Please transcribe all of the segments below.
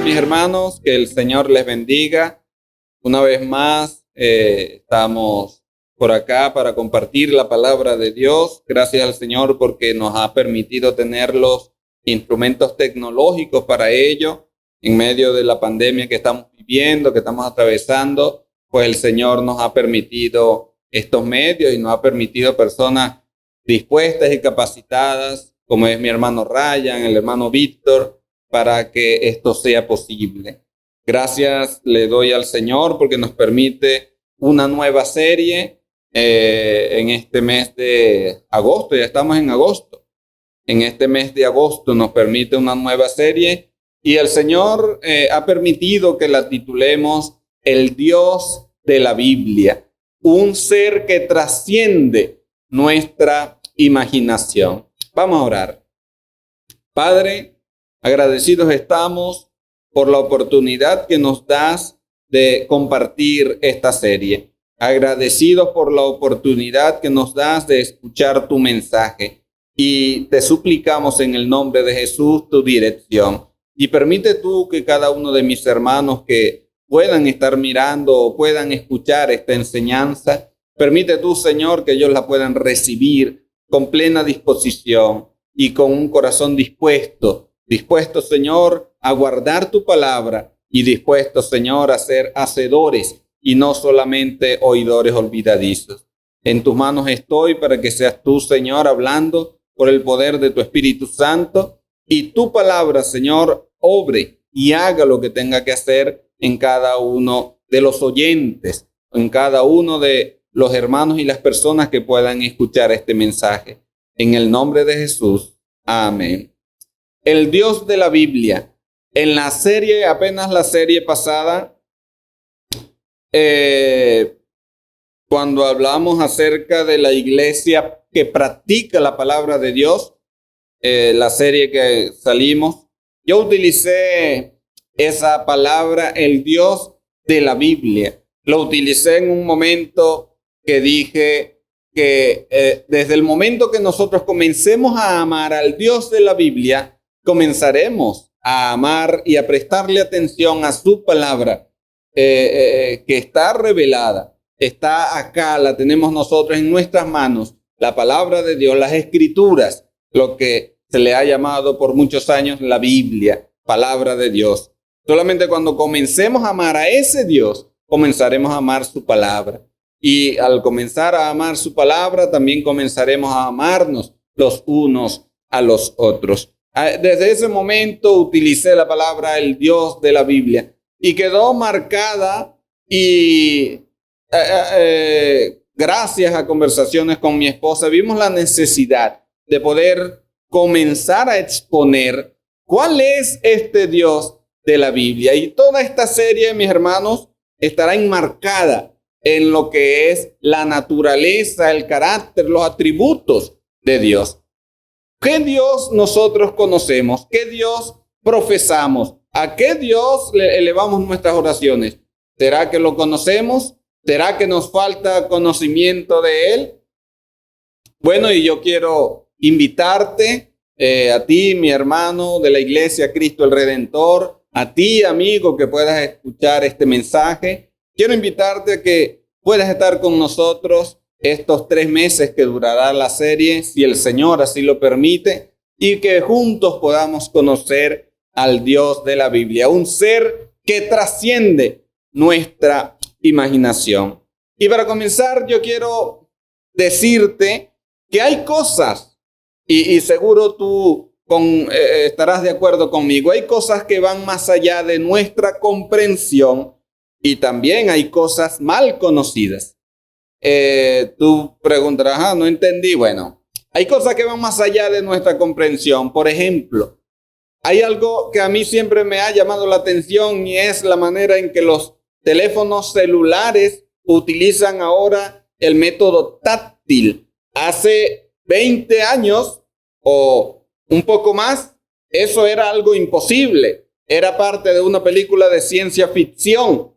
mis hermanos, que el Señor les bendiga. Una vez más, estamos por acá para compartir la palabra de Dios. Gracias al Señor porque nos ha permitido tener los instrumentos tecnológicos para ello. En medio de la pandemia que estamos viviendo, que estamos atravesando, pues el Señor nos ha permitido estos medios y nos ha permitido personas dispuestas y capacitadas, como es mi hermano Ryan, el hermano Víctor, para que esto sea posible. Gracias le doy al Señor porque nos permite una nueva serie en este mes de agosto. Ya estamos en agosto. En este mes de agosto nos permite una nueva serie y el Señor ha permitido que la titulemos El Dios de la Biblia, un ser que trasciende nuestra imaginación. Vamos a orar. Padre, agradecidos estamos por la oportunidad que nos das de compartir esta serie. Agradecidos por la oportunidad que nos das de escuchar tu mensaje. Y te suplicamos en el nombre de Jesús tu dirección. Y permite tú que cada uno de mis hermanos que puedan estar mirando o puedan escuchar esta enseñanza, permite tú, Señor, que ellos la puedan recibir con plena disposición y con un corazón dispuesto, Señor, a guardar tu palabra y dispuesto, Señor, a ser hacedores y no solamente oidores olvidadizos. En tus manos estoy para que seas tú, Señor, hablando por el poder de tu Espíritu Santo y tu palabra, Señor, obre y haga lo que tenga que hacer en cada uno de los oyentes, en cada uno de los hermanos y las personas que puedan escuchar este mensaje. En el nombre de Jesús. Amén. El Dios de la Biblia. En la serie, apenas la serie pasada, cuando hablamos acerca de la iglesia que practica la palabra de Dios, la serie que salimos, yo utilicé esa palabra, el Dios de la Biblia. Lo utilicé en un momento que dije que desde el momento que nosotros comencemos a amar al Dios de la Biblia, comenzaremos a amar y a prestarle atención a su palabra, que está revelada, está acá, la tenemos nosotros en nuestras manos, la palabra de Dios, las escrituras, lo que se le ha llamado por muchos años la Biblia, palabra de Dios. Solamente cuando comencemos a amar a ese Dios, comenzaremos a amar su palabra. Y al comenzar a amar su palabra, también comenzaremos a amarnos los unos a los otros. Desde ese momento utilicé la palabra el Dios de la Biblia y quedó marcada y gracias a conversaciones con mi esposa vimos la necesidad de poder comenzar a exponer cuál es este Dios de la Biblia. Y toda esta serie, mis hermanos, estará enmarcada en lo que es la naturaleza, el carácter, los atributos de Dios. ¿Qué Dios nosotros conocemos? ¿Qué Dios profesamos? ¿A qué Dios le elevamos nuestras oraciones? ¿Será que lo conocemos? ¿Será que nos falta conocimiento de Él? Bueno, y yo quiero invitarte a ti, mi hermano de la Iglesia Cristo el Redentor, a ti, amigo, que puedas escuchar este mensaje. Quiero invitarte a que puedas estar con nosotros estos 3 meses que durará la serie, si el Señor así lo permite, y que juntos podamos conocer al Dios de la Biblia, un ser que trasciende nuestra imaginación. Y para comenzar, yo quiero decirte que hay cosas, y seguro tú estarás de acuerdo conmigo, hay cosas que van más allá de nuestra comprensión y también hay cosas mal conocidas. Tú preguntarás, no entendí. Bueno, hay cosas que van más allá de nuestra comprensión. Por ejemplo, hay algo que a mí siempre me ha llamado la atención y es la manera en que los teléfonos celulares utilizan ahora el método táctil. Hace 20 años o un poco más, eso era algo imposible. Era parte de una película de ciencia ficción,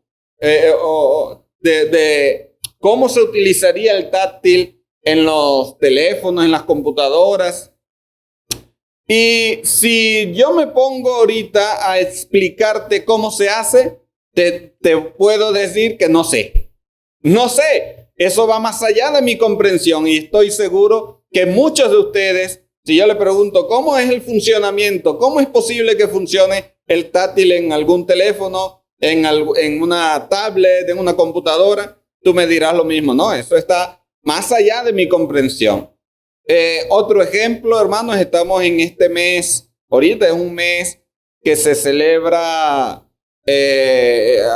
de cómo se utilizaría el táctil en los teléfonos, en las computadoras. Y si yo me pongo ahorita a explicarte cómo se hace, te puedo decir que no sé. No sé. Eso va más allá de mi comprensión y estoy seguro que muchos de ustedes, si yo le pregunto cómo es el funcionamiento, cómo es posible que funcione el táctil en algún teléfono, en una tablet, en una computadora, tú me dirás lo mismo. No, eso está más allá de mi comprensión. Otro ejemplo, hermanos, estamos en este mes, ahorita es un mes que se celebra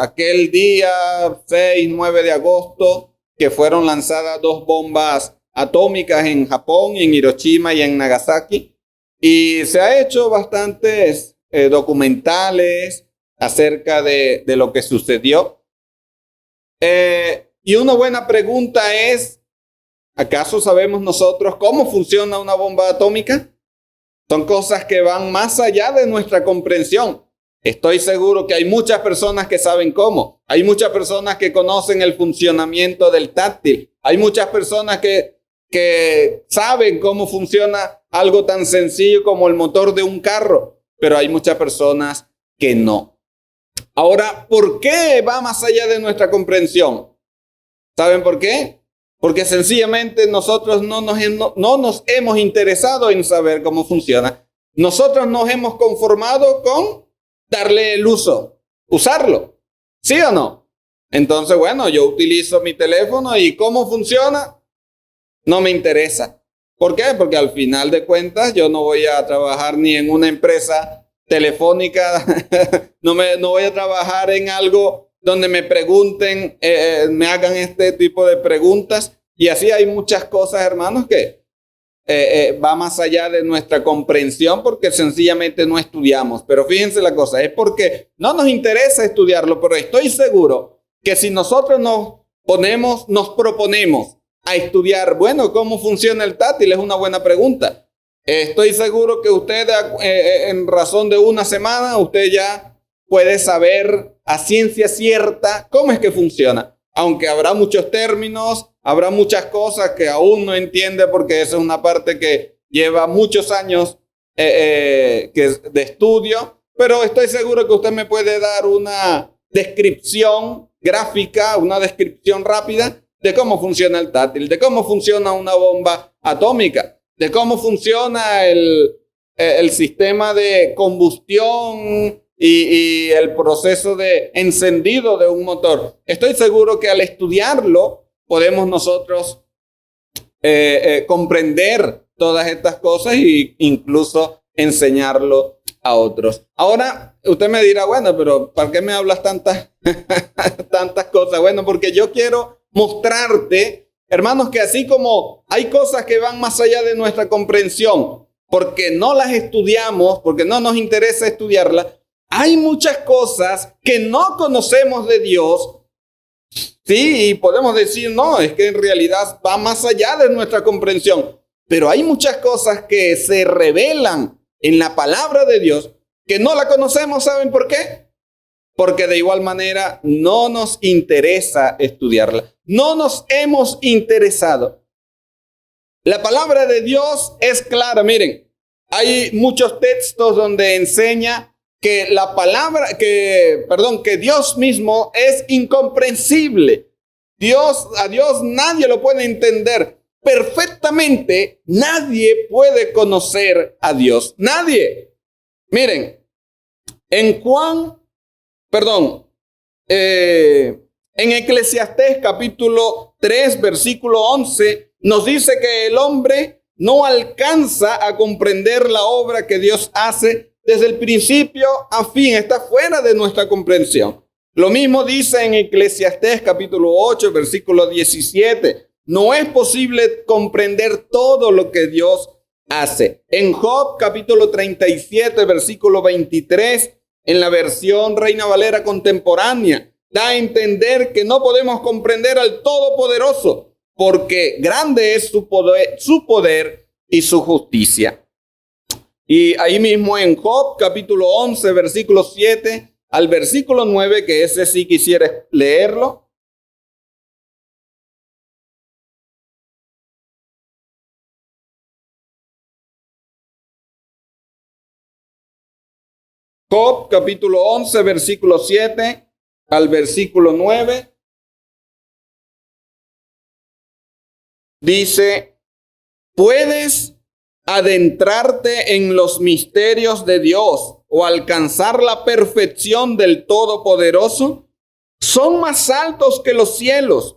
aquel día 6, 9 de agosto, que fueron lanzadas 2 bombas atómicas en Japón, en Hiroshima y en Nagasaki. Y se ha hecho bastantes documentales acerca de lo que sucedió. Y una buena pregunta es, ¿acaso sabemos nosotros cómo funciona una bomba atómica? Son cosas que van más allá de nuestra comprensión. Estoy seguro que hay muchas personas que saben cómo. Hay muchas personas que conocen el funcionamiento del táctil. Hay muchas personas que saben cómo funciona algo tan sencillo como el motor de un carro. Pero hay muchas personas que no. Ahora, ¿por qué va más allá de nuestra comprensión? ¿Saben por qué? Porque sencillamente nosotros no nos hemos interesado en saber cómo funciona. Nosotros nos hemos conformado con darle el uso, usarlo. ¿Sí o no? Entonces, bueno, yo utilizo mi teléfono y cómo funciona no me interesa. ¿Por qué? Porque al final de cuentas yo no voy a trabajar ni en una empresa telefónica, no voy a trabajar en algo donde me pregunten, me hagan este tipo de preguntas. Y así hay muchas cosas, hermanos, que va más allá de nuestra comprensión porque sencillamente no estudiamos. Pero fíjense la cosa, es porque no nos interesa estudiarlo, pero estoy seguro que si nosotros nos proponemos a estudiar, bueno, ¿cómo funciona el táctil? Es una buena pregunta. Estoy seguro que usted, en razón de una semana, usted ya puede saber a ciencia cierta cómo es que funciona. Aunque habrá muchos términos, habrá muchas cosas que aún no entiende porque esa es una parte que lleva muchos años de estudio, pero estoy seguro que usted me puede dar una descripción gráfica, una descripción rápida de cómo funciona el táctil, de cómo funciona una bomba atómica, de cómo funciona el sistema de combustión y el proceso de encendido de un motor. Estoy seguro que al estudiarlo podemos nosotros comprender todas estas cosas e incluso enseñarlo a otros. Ahora, usted me dirá, bueno, pero ¿para qué me hablas tantas cosas? Bueno, porque yo quiero mostrarte, hermanos, que así como hay cosas que van más allá de nuestra comprensión, porque no las estudiamos, porque no nos interesa estudiarlas, hay muchas cosas que no conocemos de Dios. Sí, y podemos decir, no, es que en realidad va más allá de nuestra comprensión. Pero hay muchas cosas que se revelan en la palabra de Dios que no la conocemos. ¿Saben por qué? Porque de igual manera no nos interesa estudiarla. No nos hemos interesado. La palabra de Dios es clara. Miren, hay muchos textos donde enseña que que Dios mismo es incomprensible. A Dios nadie lo puede entender perfectamente. Nadie puede conocer a Dios. Nadie. Miren, en en Eclesiastés capítulo 3, versículo 11, nos dice que el hombre no alcanza a comprender la obra que Dios hace desde el principio a fin. Está fuera de nuestra comprensión. Lo mismo dice en Eclesiastés capítulo 8, versículo 17. No es posible comprender todo lo que Dios hace. En Job capítulo 37, versículo 23, en la versión Reina Valera contemporánea, da a entender que no podemos comprender al Todopoderoso, porque grande es su poder y su justicia. Y ahí mismo en Job capítulo 11, versículo 7 al versículo 9, que ese sí quisiera leerlo. Job capítulo 11, versículo 7 al versículo 9. Dice, ¿puedes adentrarte en los misterios de Dios o alcanzar la perfección del Todopoderoso? Son más altos que los cielos.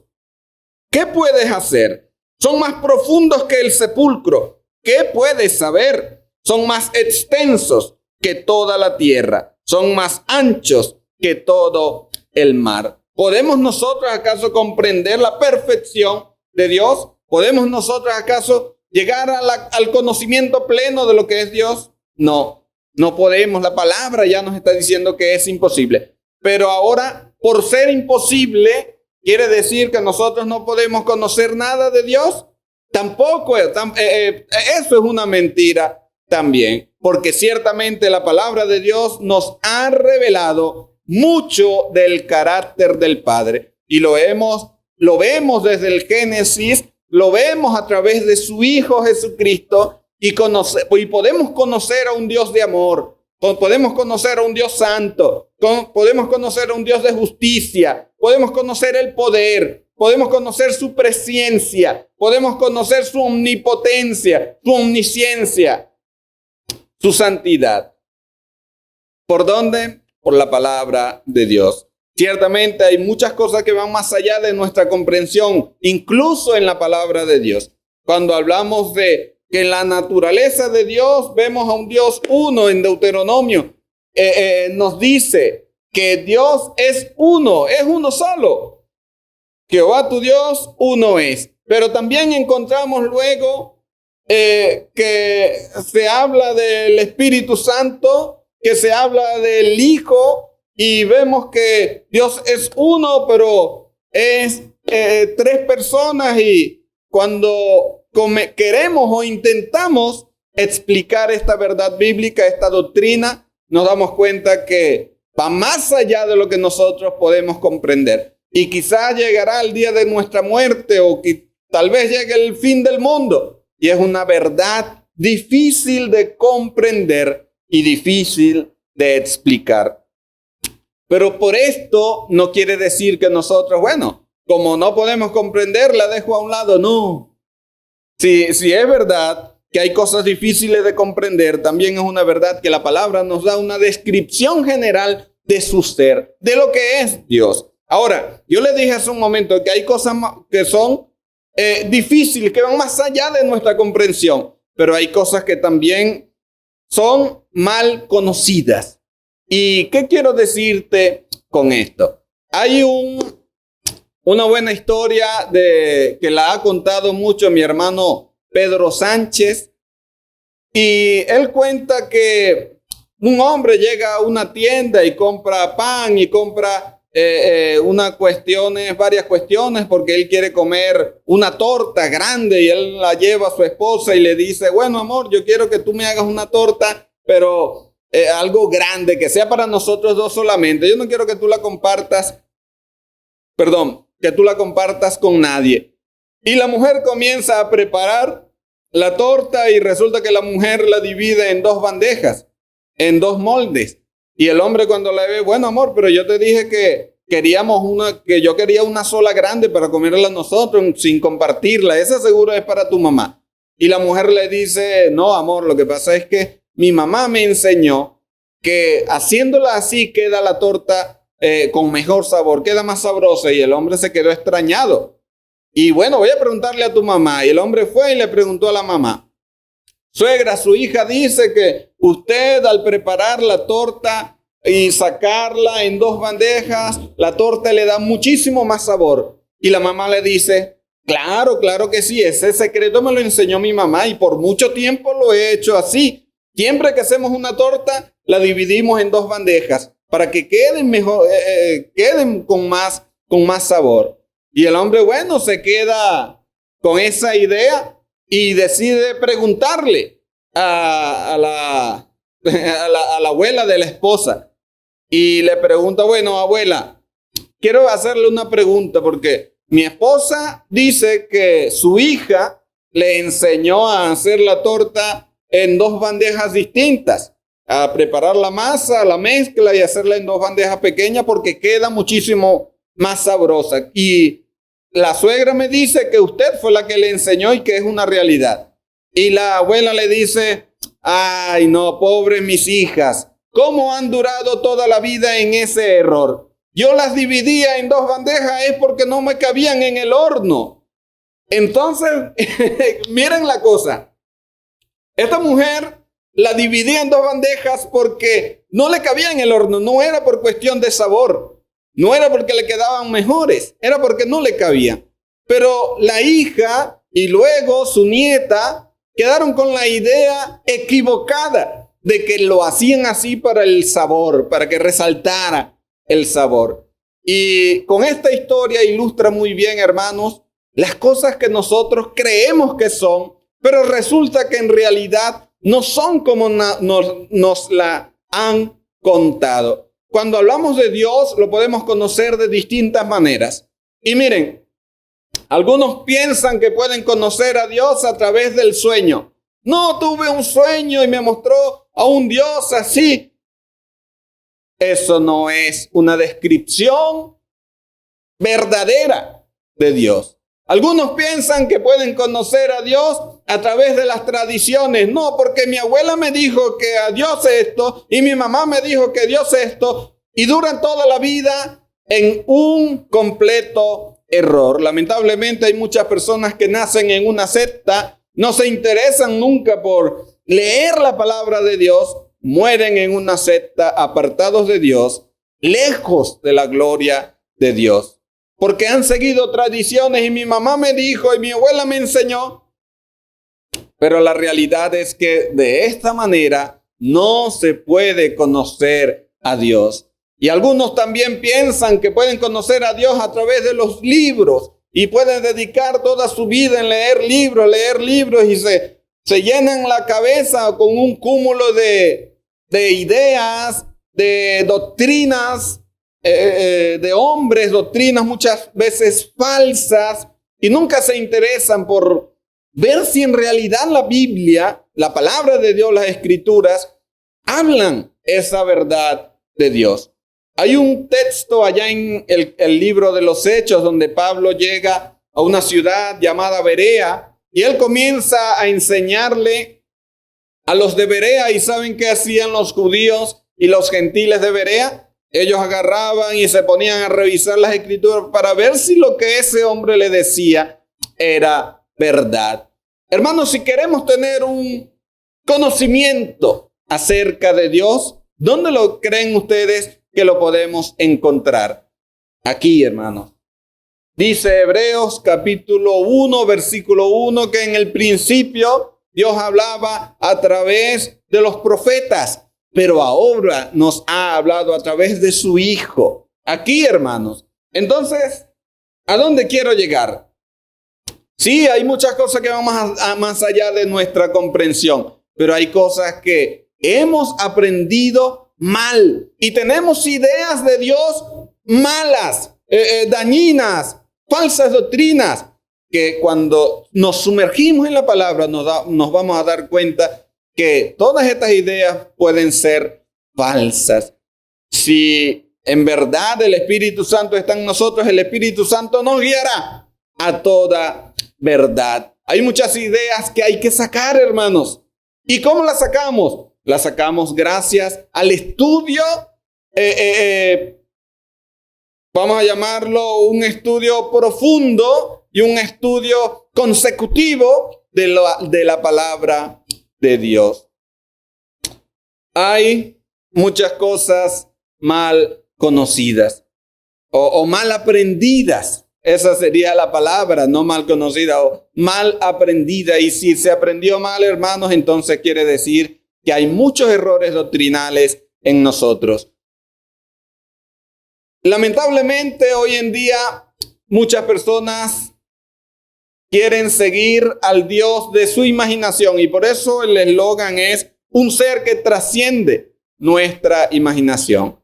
¿Qué puedes hacer? Son más profundos que el sepulcro. ¿Qué puedes saber? Son más extensos que toda la tierra. Son más anchos que todo el mar. ¿Podemos nosotros acaso comprender la perfección de Dios? ¿Podemos nosotros acaso llegar al conocimiento pleno de lo que es Dios? No, no podemos. La palabra ya nos está diciendo que es imposible. Pero ahora, por ser imposible, ¿quiere decir que nosotros no podemos conocer nada de Dios? Tampoco, eso es una mentira también, porque ciertamente la palabra de Dios nos ha revelado mucho del carácter del Padre y lo vemos desde el Génesis, lo vemos a través de su Hijo Jesucristo y podemos conocer a un Dios de amor, podemos conocer a un Dios santo, podemos conocer a un Dios de justicia, podemos conocer el poder, podemos conocer su presencia, podemos conocer su omnipotencia, su omnisciencia, su santidad. ¿Por dónde? Por la palabra de Dios. Ciertamente hay muchas cosas que van más allá de nuestra comprensión, incluso en la palabra de Dios. Cuando hablamos de que en la naturaleza de Dios vemos a un Dios uno en Deuteronomio, nos dice que Dios es uno solo. Jehová tu Dios uno es. Pero también encontramos luego que se habla del Espíritu Santo, que se habla del Hijo, y vemos que Dios es uno, pero es tres personas, y cuando queremos o intentamos explicar esta verdad bíblica, esta doctrina, nos damos cuenta que va más allá de lo que nosotros podemos comprender. Y quizás llegará el día de nuestra muerte o que tal vez llegue el fin del mundo. Y es una verdad difícil de comprender y difícil de explicar. Pero por esto no quiere decir que nosotros, bueno, como no podemos comprender, la dejo a un lado. No. Si es verdad que hay cosas difíciles de comprender, también es una verdad que la palabra nos da una descripción general de su ser, de lo que es Dios. Ahora, yo le dije hace un momento que hay cosas que son difíciles, que van más allá de nuestra comprensión, pero hay cosas que también son mal conocidas. ¿Y qué quiero decirte con esto? Hay una buena historia que la ha contado mucho mi hermano Pedro Sánchez, y él cuenta que un hombre llega a una tienda y compra pan y compra varias cuestiones, porque él quiere comer una torta grande, y él la lleva a su esposa y le dice, bueno, amor, yo quiero que tú me hagas una torta, pero algo grande, que sea para nosotros dos solamente. Yo no quiero que tú la compartas con nadie. Y la mujer comienza a preparar la torta, y resulta que la mujer la divide en dos bandejas, en dos moldes. Y el hombre, cuando la ve, bueno, amor, pero yo te dije que yo quería una sola grande para comerla nosotros sin compartirla. Esa seguro es para tu mamá. Y la mujer le dice, no, amor, lo que pasa es que mi mamá me enseñó que haciéndola así queda la torta con mejor sabor, queda más sabrosa. Y el hombre se quedó extrañado. Y bueno, voy a preguntarle a tu mamá. Y el hombre fue y le preguntó a la mamá, suegra, su hija dice que usted, al preparar la torta y sacarla en dos bandejas, la torta le da muchísimo más sabor. Y la mamá le dice, claro que sí, ese secreto me lo enseñó mi mamá y por mucho tiempo lo he hecho así. Siempre que hacemos una torta, la dividimos en dos bandejas para que queden mejor, queden con más sabor. Y el hombre, bueno, se queda con esa idea y decide preguntarle a la abuela de la esposa. Y le pregunta, bueno, abuela, quiero hacerle una pregunta, porque mi esposa dice que su hija le enseñó a hacer la torta en dos bandejas distintas. a preparar la masa, la mezcla y hacerla en 2 bandejas pequeñas porque queda muchísimo más sabrosa. Y la suegra me dice que usted fue la que le enseñó y que es una realidad. Y la abuela le dice, ay no, pobres mis hijas, ¿cómo han durado toda la vida en ese error? Yo las dividía en 2 bandejas es porque no me cabían en el horno. Entonces, miren la cosa. Esta mujer la dividía en 2 bandejas porque no le cabía en el horno. No era por cuestión de sabor. No era porque le quedaban mejores. Era porque no le cabía. Pero la hija y luego su nieta quedaron con la idea equivocada de que lo hacían así para el sabor, para que resaltara el sabor. Y con esta historia ilustra muy bien, hermanos, las cosas que nosotros creemos que son, pero resulta que en realidad no son como nos la han contado. Cuando hablamos de Dios, lo podemos conocer de distintas maneras. Y miren, algunos piensan que pueden conocer a Dios a través del sueño. No, tuve un sueño y me mostró a un Dios así. Eso no es una descripción verdadera de Dios. Algunos piensan que pueden conocer a Dios a través de las tradiciones. No, porque mi abuela me dijo que a Dios esto y mi mamá me dijo que Dios esto. Y duran toda la vida en un completo error. Lamentablemente hay muchas personas que nacen en una secta, no se interesan nunca por leer la palabra de Dios, mueren en una secta, apartados de Dios, lejos de la gloria de Dios. Porque han seguido tradiciones y mi mamá me dijo y mi abuela me enseñó. Pero la realidad es que de esta manera no se puede conocer a Dios. Y algunos también piensan que pueden conocer a Dios a través de los libros y pueden dedicar toda su vida en leer libros y se llenan la cabeza con un cúmulo de ideas, de doctrinas, de hombres, doctrinas muchas veces falsas, y nunca se interesan por ver si en realidad la Biblia, la palabra de Dios, las escrituras, hablan esa verdad de Dios. Hay un texto allá en el libro de los Hechos donde Pablo llega a una ciudad llamada Berea y él comienza a enseñarle a los de Berea. ¿Y saben qué hacían los judíos y los gentiles de Berea? Ellos agarraban y se ponían a revisar las escrituras para ver si lo que ese hombre le decía era verdad. Hermanos, si queremos tener un conocimiento acerca de Dios, ¿dónde lo creen ustedes que lo podemos encontrar? Aquí, hermanos. Dice Hebreos capítulo 1, versículo 1, que en el principio Dios hablaba a través de los profetas, pero ahora nos ha hablado a través de su Hijo. Aquí, hermanos. Entonces, ¿a dónde quiero llegar? Sí, hay muchas cosas que van más allá de nuestra comprensión, pero hay cosas que hemos aprendido mal y tenemos ideas de Dios malas, dañinas, falsas doctrinas, que cuando nos sumergimos en la palabra nos vamos a dar cuenta que todas estas ideas pueden ser falsas. Si en verdad el Espíritu Santo está en nosotros, el Espíritu Santo nos guiará a toda verdad. Hay muchas ideas que hay que sacar, hermanos. ¿Y cómo las sacamos? Las sacamos gracias al estudio, vamos a llamarlo un estudio profundo y un estudio consecutivo de la palabra de Dios. Hay muchas cosas mal conocidas o mal aprendidas. Esa sería la palabra, no mal conocida o mal aprendida. Y si se aprendió mal, hermanos, entonces quiere decir que hay muchos errores doctrinales en nosotros. Lamentablemente, hoy en día, muchas personas quieren seguir al Dios de su imaginación y por eso el eslogan es un ser que trasciende nuestra imaginación.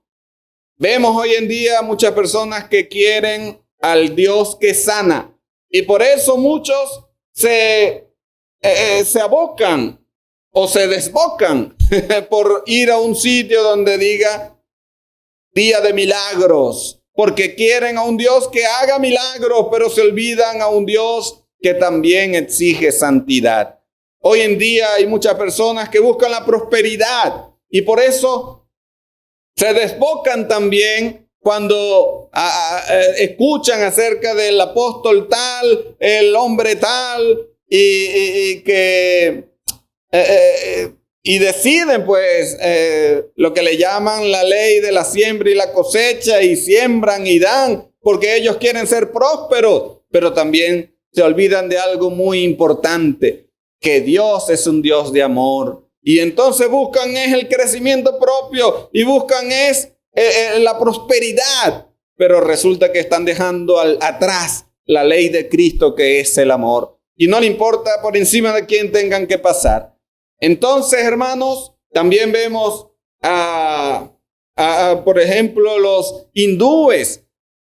Vemos hoy en día muchas personas que quieren al Dios que sana y por eso muchos se abocan o se desbocan por ir a un sitio donde diga día de milagros, porque quieren a un Dios que haga milagros, pero se olvidan a un Dios que también exige santidad. Hoy en día hay muchas personas que buscan la prosperidad y por eso se desbocan también cuando escuchan acerca del apóstol tal, el hombre tal, y deciden pues lo que le llaman la ley de la siembra y la cosecha, y siembran y dan porque ellos quieren ser prósperos, pero también se olvidan de algo muy importante, que Dios es un Dios de amor. Y entonces buscan es el crecimiento propio y buscan es la prosperidad, pero resulta que están dejando atrás la ley de Cristo, que es el amor, y no le importa por encima de quién tengan que pasar. Entonces, hermanos, también vemos por ejemplo, los hindúes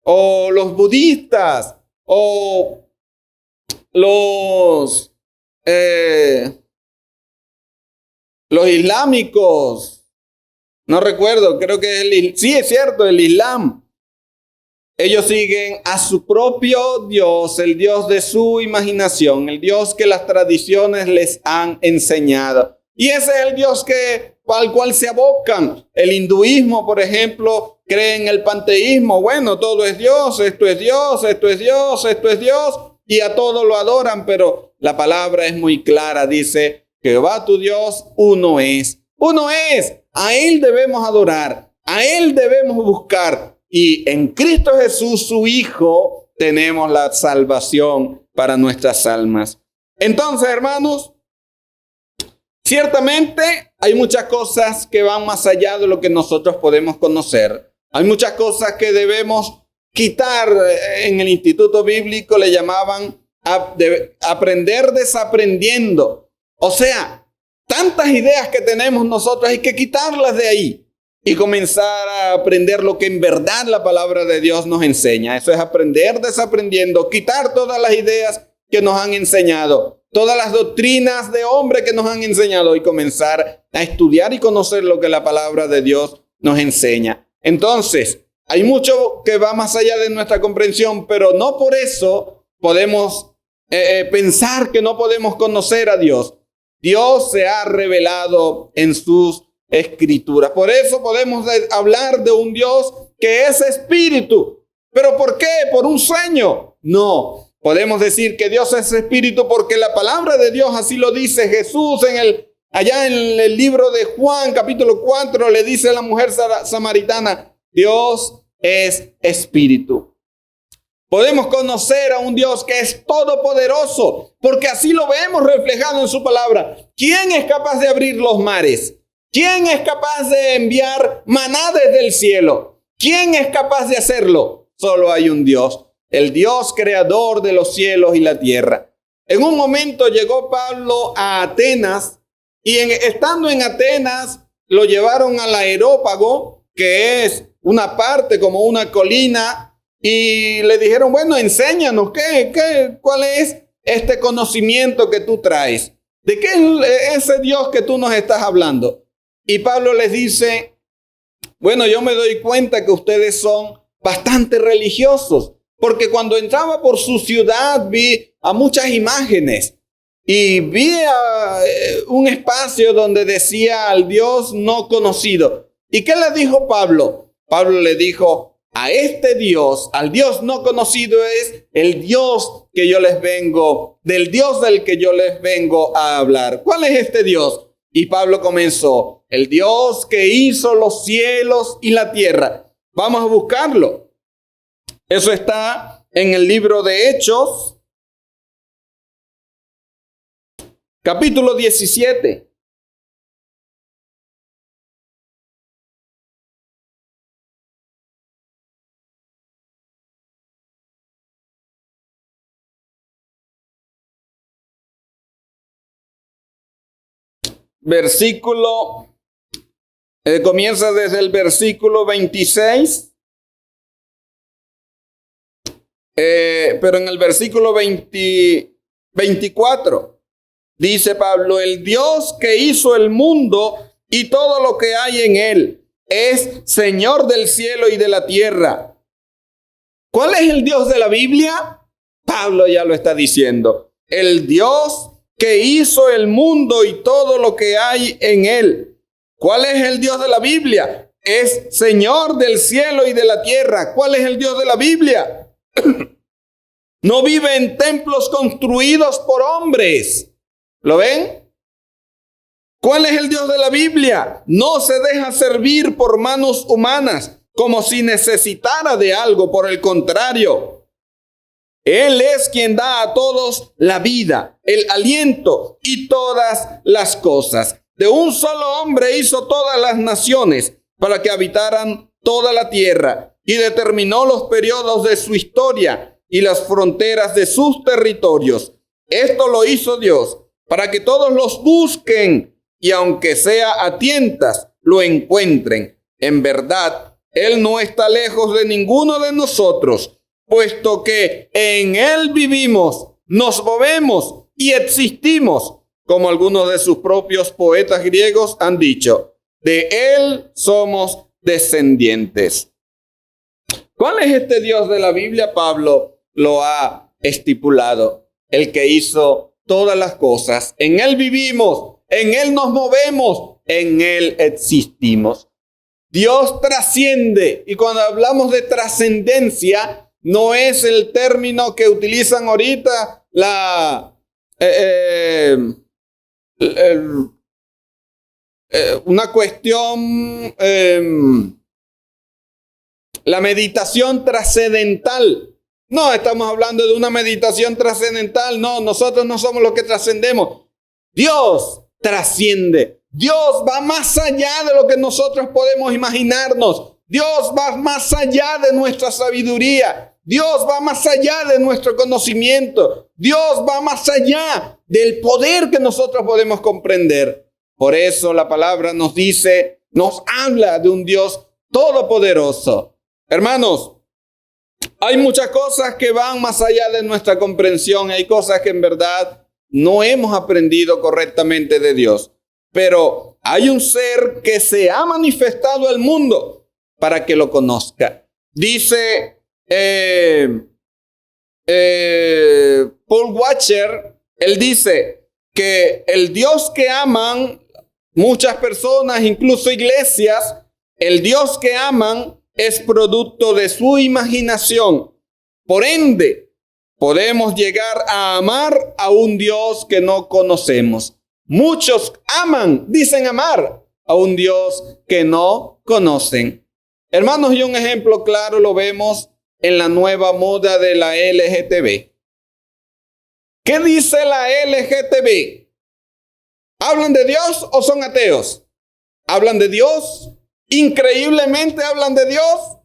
o los budistas o los islámicos. No recuerdo, creo que sí es cierto, el Islam. Ellos siguen a su propio Dios, el Dios de su imaginación, el Dios que las tradiciones les han enseñado. Y ese es el Dios al cual se abocan. El hinduismo, por ejemplo, cree en el panteísmo. Bueno, todo es Dios, esto es Dios, esto es Dios, esto es Dios, y a todo lo adoran, pero la palabra es muy clara, dice, Jehová tu Dios, uno es. Uno es, a Él debemos adorar, a Él debemos buscar. Y en Cristo Jesús, su Hijo, tenemos la salvación para nuestras almas. Entonces, hermanos, ciertamente hay muchas cosas que van más allá de lo que nosotros podemos conocer. Hay muchas cosas que debemos quitar. En el Instituto Bíblico le llamaban aprender desaprendiendo. O sea, tantas ideas que tenemos nosotros hay que quitarlas de ahí y comenzar a aprender lo que en verdad la palabra de Dios nos enseña. Eso es aprender desaprendiendo, quitar todas las ideas que nos han enseñado, todas las doctrinas de hombre que nos han enseñado, y comenzar a estudiar y conocer lo que la palabra de Dios nos enseña. Entonces, hay mucho que va más allá de nuestra comprensión, pero no por eso podemos pensar que no podemos conocer a Dios. Dios se ha revelado en sus Escrituras. Por eso podemos hablar de un Dios que es espíritu. ¿Pero por qué? ¿Por un sueño? No. Podemos decir que Dios es espíritu porque la palabra de Dios así lo dice. Jesús allá en el libro de Juan, capítulo 4, le dice a la mujer samaritana, Dios es espíritu. Podemos conocer a un Dios que es todopoderoso, porque así lo vemos reflejado en su palabra. ¿Quién es capaz de abrir los mares? ¿Quién es capaz de enviar maná desde el cielo? ¿Quién es capaz de hacerlo? Solo hay un Dios, el Dios creador de los cielos y la tierra. En un momento llegó Pablo a Atenas y estando en Atenas lo llevaron al Areópago, que es una parte como una colina, y le dijeron, bueno, enséñanos, ¿cuál es este conocimiento que tú traes? ¿De qué es ese Dios que tú nos estás hablando? Y Pablo les dice, bueno, yo me doy cuenta que ustedes son bastante religiosos, porque cuando entraba por su ciudad vi a muchas imágenes y vi un espacio donde decía al Dios no conocido. ¿Y qué le dijo Pablo? Pablo le dijo, a este Dios, al Dios no conocido es el Dios que yo les vengo, del Dios del que yo les vengo a hablar. ¿Cuál es este Dios? Y Pablo comenzó, el Dios que hizo los cielos y la tierra. Vamos a buscarlo. Eso está en el libro de Hechos, capítulo 17. Comienza desde el versículo 26, pero en el versículo 24 Dice Pablo, el Dios que hizo el mundo y todo lo que hay en él es Señor del cielo y de la tierra. ¿Cuál es el Dios de la Biblia? Pablo ya lo está diciendo. El Dios que hizo el mundo y todo lo que hay en él. ¿Cuál es el Dios de la Biblia? Es Señor del cielo y de la tierra. ¿Cuál es el Dios de la Biblia? No vive en templos construidos por hombres. ¿Lo ven? ¿Cuál es el Dios de la Biblia? No se deja servir por manos humanas, como si necesitara de algo. Por el contrario, Él es quien da a todos la vida, el aliento y todas las cosas. De un solo hombre hizo todas las naciones para que habitaran toda la tierra y determinó los periodos de su historia y las fronteras de sus territorios. Esto lo hizo Dios para que todos los busquen y aunque sea a tientas, lo encuentren. En verdad, Él no está lejos de ninguno de nosotros, puesto que en Él vivimos, nos movemos y existimos, como algunos de sus propios poetas griegos han dicho. De Él somos descendientes. ¿Cuál es este Dios de la Biblia? Pablo lo ha estipulado. El que hizo todas las cosas. En Él vivimos, en Él nos movemos, en Él existimos. Dios trasciende. Y cuando hablamos de trascendencia, no es el término que utilizan ahorita una cuestión, la meditación trascendental. No, estamos hablando de una meditación trascendental. No, nosotros no somos los que trascendemos. Dios trasciende. Dios va más allá de lo que nosotros podemos imaginarnos. Dios va más allá de nuestra sabiduría. Dios va más allá de nuestro conocimiento. Dios va más allá del poder que nosotros podemos comprender. Por eso la palabra nos dice, nos habla de un Dios todopoderoso. Hermanos, hay muchas cosas que van más allá de nuestra comprensión. Hay cosas que en verdad no hemos aprendido correctamente de Dios. Pero hay un ser que se ha manifestado al mundo para que lo conozca. Dice Paul Washer, él dice que el Dios que aman muchas personas, incluso iglesias, el Dios que aman es producto de su imaginación. Por ende, podemos llegar a amar a un Dios que no conocemos. Muchos aman, dicen amar a un Dios que no conocen. Hermanos, y un ejemplo claro lo vemos en la nueva moda de la LGTB. ¿Qué dice la LGTB? ¿Hablan de Dios o son ateos? ¿Hablan de Dios? Increíblemente hablan de Dios.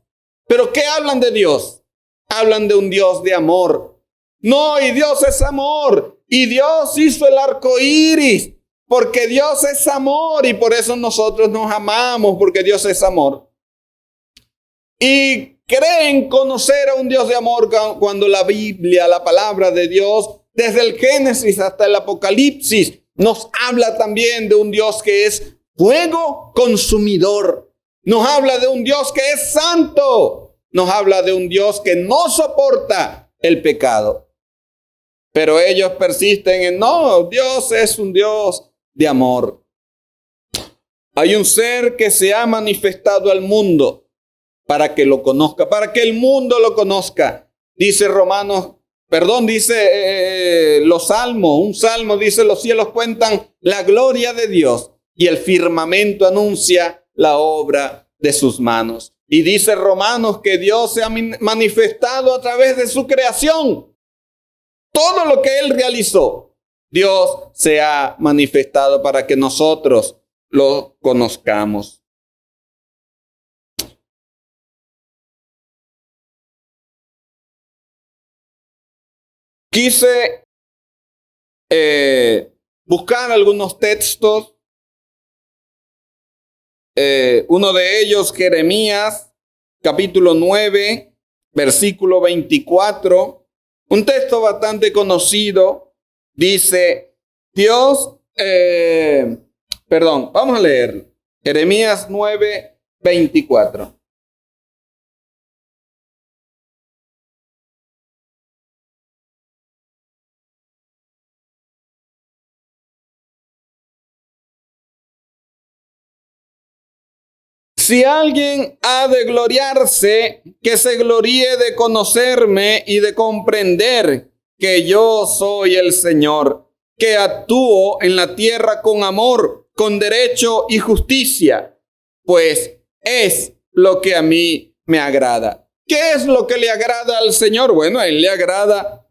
¿Pero qué hablan de Dios? Hablan de un Dios de amor. No, y Dios es amor. Y Dios hizo el arco iris. Porque Dios es amor. Y por eso nosotros nos amamos. Porque Dios es amor. Y creen conocer a un Dios de amor cuando la Biblia, la palabra de Dios, desde el Génesis hasta el Apocalipsis, nos habla también de un Dios que es fuego consumidor. Nos habla de un Dios que es santo. Nos habla de un Dios que no soporta el pecado. Pero ellos persisten en, no, Dios es un Dios de amor. Hay un ser que se ha manifestado al mundo para que lo conozca, para que el mundo lo conozca. Dice los salmos, un salmo dice, los cielos cuentan la gloria de Dios y el firmamento anuncia la obra de sus manos. Y dice Romanos que Dios se ha manifestado a través de su creación. Todo lo que Él realizó, Dios se ha manifestado para que nosotros lo conozcamos. Quise buscar algunos textos. Uno de ellos, Jeremías, capítulo 9, versículo 24. Un texto bastante conocido. Dice, Dios, vamos a leer Jeremías 9:24. Si alguien ha de gloriarse, que se gloríe de conocerme y de comprender que yo soy el Señor, que actúo en la tierra con amor, con derecho y justicia, pues es lo que a mí me agrada. ¿Qué es lo que le agrada al Señor? Bueno, a Él le agrada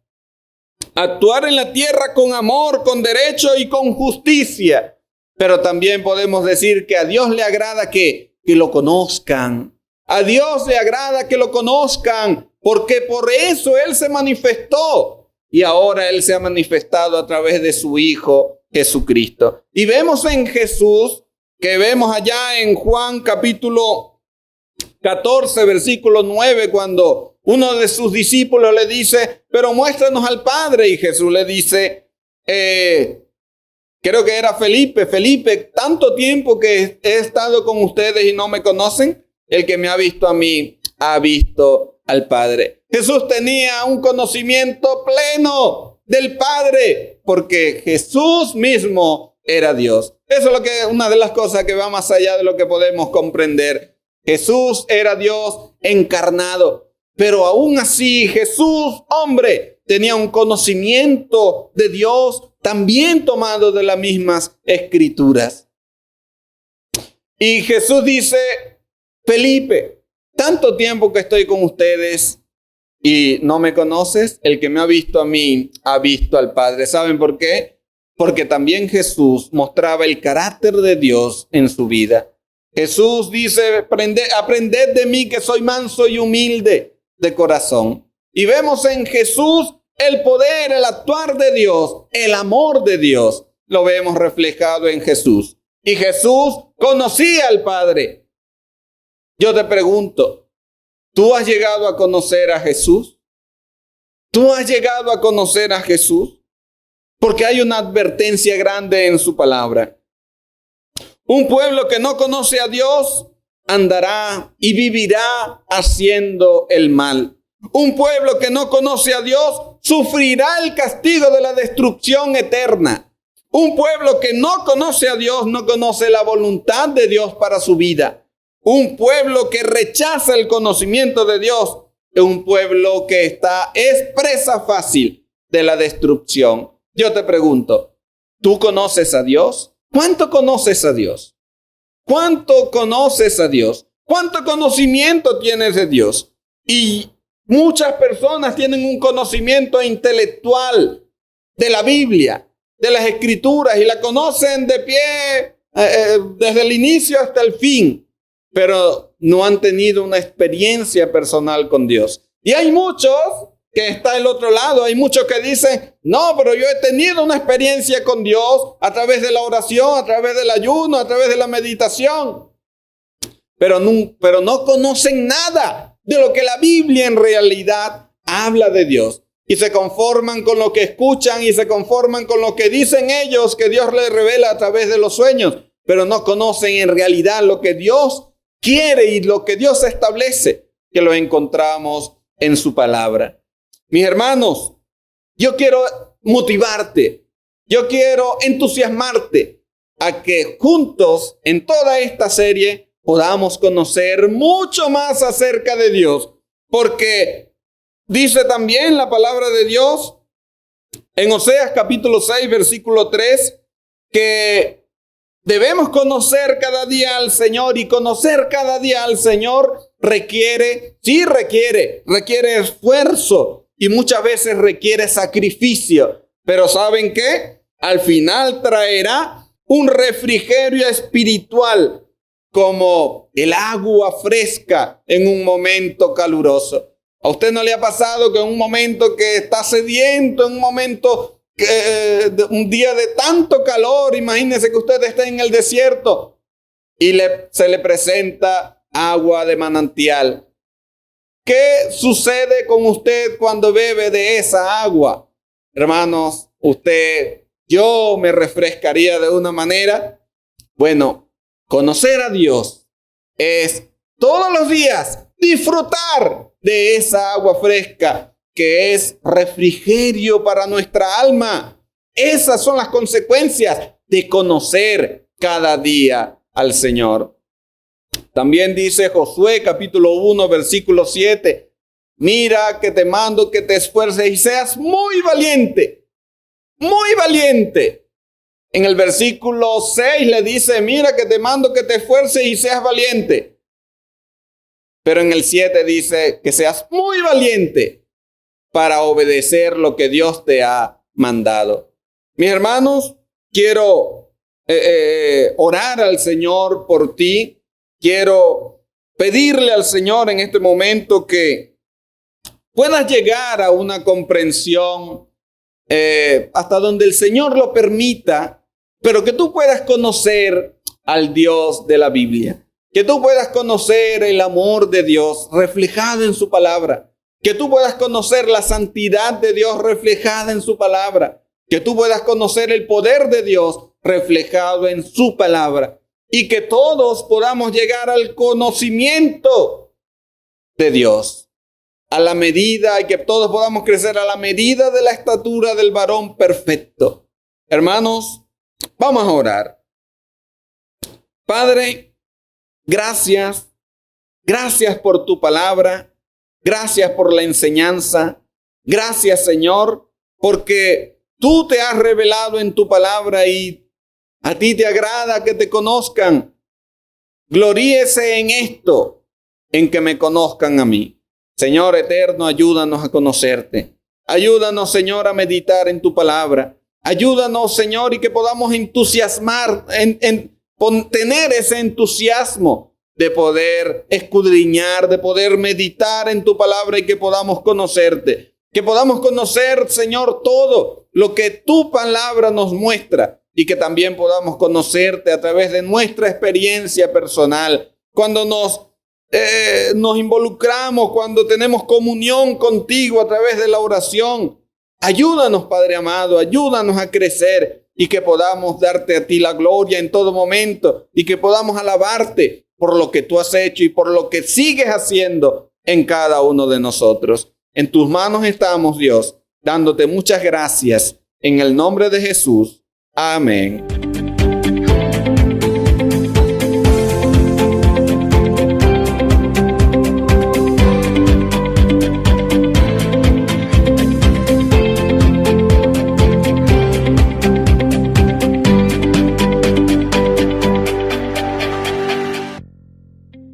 actuar en la tierra con amor, con derecho y con justicia. Pero también podemos decir que a Dios le agrada que lo conozcan. A Dios le agrada que lo conozcan, porque por eso Él se manifestó. Y ahora Él se ha manifestado a través de su Hijo Jesucristo. Y vemos en Jesús, que vemos allá en Juan capítulo 14, versículo 9, cuando uno de sus discípulos le dice, pero muéstranos al Padre. Y Jesús le dice, creo que era Felipe, tanto tiempo que he estado con ustedes y no me conocen. El que me ha visto a mí, ha visto al Padre. Jesús tenía un conocimiento pleno del Padre, porque Jesús mismo era Dios. Eso es lo que, una de las cosas que va más allá de lo que podemos comprender. Jesús era Dios encarnado, pero aún así Jesús, hombre, tenía un conocimiento de Dios también tomado de las mismas escrituras. Y Jesús dice, Felipe, tanto tiempo que estoy con ustedes y no me conoces. El que me ha visto a mí, ha visto al Padre. ¿Saben por qué? Porque también Jesús mostraba el carácter de Dios en su vida. Jesús dice, aprended de mí que soy manso y humilde de corazón. Y vemos en Jesús el poder, el actuar de Dios, el amor de Dios, lo vemos reflejado en Jesús. Y Jesús conocía al Padre. Yo te pregunto, ¿tú has llegado a conocer a Jesús? ¿Tú has llegado a conocer a Jesús? Porque hay una advertencia grande en su palabra. Un pueblo que no conoce a Dios andará y vivirá haciendo el mal. Un pueblo que no conoce a Dios sufrirá el castigo de la destrucción eterna. Un pueblo que no conoce a Dios no conoce la voluntad de Dios para su vida. Un pueblo que rechaza el conocimiento de Dios es un pueblo que es presa fácil de la destrucción. Yo te pregunto, ¿tú conoces a Dios? ¿Cuánto conoces a Dios? ¿Cuánto conoces a Dios? ¿Cuánto conocimiento tienes de Dios? Y muchas personas tienen un conocimiento intelectual de la Biblia, de las Escrituras, y la conocen de pie desde el inicio hasta el fin, pero no han tenido una experiencia personal con Dios. Y hay muchos que está el otro lado. Hay muchos que dicen, no, pero yo he tenido una experiencia con Dios a través de la oración, a través del ayuno, a través de la meditación. Pero no conocen nada de lo que la Biblia en realidad habla de Dios. Y se conforman con lo que escuchan y se conforman con lo que dicen ellos que Dios les revela a través de los sueños. Pero no conocen en realidad lo que Dios quiere y lo que Dios establece, que lo encontramos en su palabra. Mis hermanos, yo quiero motivarte, yo quiero entusiasmarte a que juntos en toda esta serie podamos conocer mucho más acerca de Dios, porque dice también la palabra de Dios en Oseas capítulo 6, versículo 3, que debemos conocer cada día al Señor, y conocer cada día al Señor requiere esfuerzo. Y muchas veces requiere sacrificio. Pero ¿saben qué? Al final traerá un refrigerio espiritual, como el agua fresca en un momento caluroso. ¿A usted no le ha pasado que en un momento que está sediento, en un momento, un día de tanto calor, imagínese que usted está en el desierto y se le presenta agua de manantial? ¿Qué sucede con usted cuando bebe de esa agua? Hermanos, usted yo me refrescaría de una manera. Bueno, conocer a Dios es todos los días disfrutar de esa agua fresca que es refrigerio para nuestra alma. Esas son las consecuencias de conocer cada día al Señor. También dice Josué capítulo 1 versículo 7. Mira que te mando que te esfuerces y seas muy valiente. Muy valiente. En el versículo 6 le dice, mira que te mando que te esfuerces y seas valiente. Pero en el 7 dice que seas muy valiente para obedecer lo que Dios te ha mandado. Mis hermanos, quiero orar al Señor por ti. Quiero pedirle al Señor en este momento que puedas llegar a una comprensión hasta donde el Señor lo permita, pero que tú puedas conocer al Dios de la Biblia, que tú puedas conocer el amor de Dios reflejado en su palabra, que tú puedas conocer la santidad de Dios reflejada en su palabra, que tú puedas conocer el poder de Dios reflejado en su palabra, y que todos podamos llegar al conocimiento de Dios, a la medida, y que todos podamos crecer a la medida de la estatura del varón perfecto. Hermanos, vamos a orar. Padre, gracias por tu palabra, gracias por la enseñanza, gracias Señor, porque tú te has revelado en tu palabra y a ti te agrada que te conozcan. Gloríese en esto, en que me conozcan a mí. Señor eterno, ayúdanos a conocerte. Ayúdanos, Señor, a meditar en tu palabra. Ayúdanos, Señor, y que podamos entusiasmar, tener ese entusiasmo de poder escudriñar, de poder meditar en tu palabra y que podamos conocerte. Que podamos conocer, Señor, todo lo que tu palabra nos muestra. Y que también podamos conocerte a través de nuestra experiencia personal. Cuando nos involucramos, cuando tenemos comunión contigo a través de la oración. Ayúdanos, Padre amado, ayúdanos a crecer y que podamos darte a ti la gloria en todo momento y que podamos alabarte por lo que tú has hecho y por lo que sigues haciendo en cada uno de nosotros. En tus manos estamos, Dios, dándote muchas gracias en el nombre de Jesús. Amén.